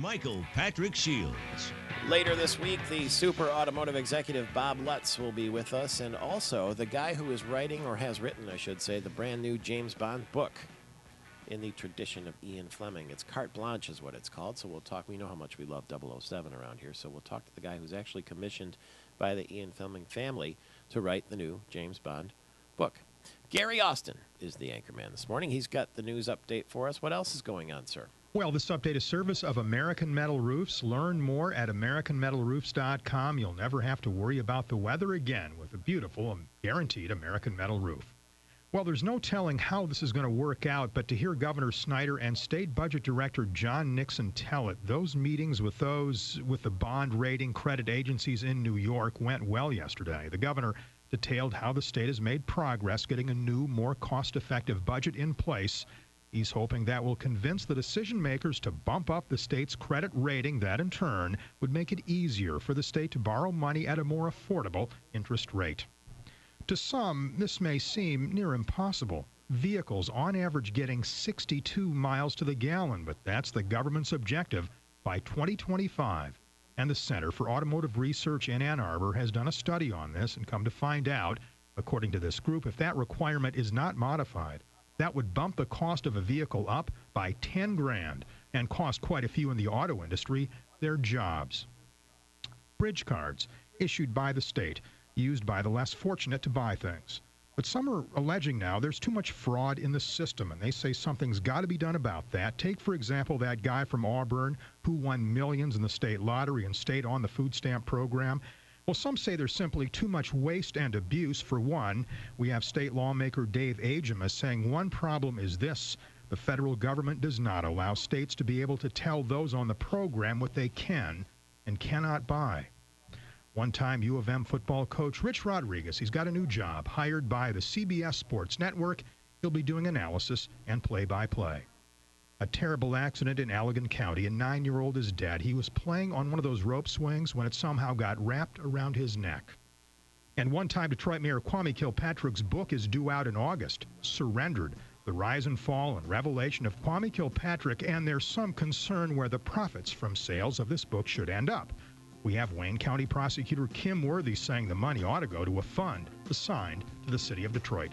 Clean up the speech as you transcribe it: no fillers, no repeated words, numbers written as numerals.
Michael Patrick Shields. Later this week, the super automotive executive Bob Lutz will be with us, and also the guy who is writing, or has written, I should say, the brand new James Bond book in the tradition of Ian Fleming. It's Carte Blanche is what it's called, so we'll talk. We know how much we love 007 around here, so we'll talk to the guy who's actually commissioned by the Ian Fleming family to write the new James Bond book. Gary Austin is the anchorman this morning. He's got the news update for us. What else is going on, sir? Well, this update is service of American Metal Roofs. Learn more at AmericanMetalRoofs.com. You'll never have to worry about the weather again with a beautiful and guaranteed American Metal Roof. Well, there's no telling how this is going to work out, but to hear Governor Snyder and State Budget Director John Nixon tell it, those meetings with the bond rating credit agencies in New York went well yesterday. The governor detailed how the state has made progress getting a new, more cost-effective budget in place. He's hoping that will convince the decision makers to bump up the state's credit rating. That, in turn, would make it easier for the state to borrow money at a more affordable interest rate. To some, this may seem near impossible. Vehicles, on average, getting 62 miles to the gallon, but that's the government's objective by 2025. And the Center for Automotive Research in Ann Arbor has done a study on this and come to find out, according to this group, if that requirement is not modified, that would bump the cost of a vehicle up by 10 grand and cost quite a few in the auto industry their jobs. Bridge cards issued by the state, used by the less fortunate to buy things. But some are alleging now there's too much fraud in the system, and they say something's got to be done about that. Take, for example, that guy from Auburn who won millions in the state lottery and stayed on the food stamp program. Well, some say there's simply too much waste and abuse. For one, we have state lawmaker Dave Agemus saying one problem is this: the federal government does not allow states to be able to tell those on the program what they can and cannot buy. One-time U of M football coach Rich Rodriguez, he's got a new job, hired by the CBS Sports Network. He'll be doing analysis and play-by-play. A terrible accident in Allegan County. A 9-year-old is dead. He was playing on one of those rope swings when it somehow got wrapped around his neck. And one-time Detroit Mayor Kwame Kilpatrick's book is due out in August, Surrendered: The Rise and Fall and Revelation of Kwame Kilpatrick, and there's some concern where the profits from sales of this book should end up. We have Wayne County Prosecutor Kim Worthy saying the money ought to go to a fund assigned to the city of Detroit.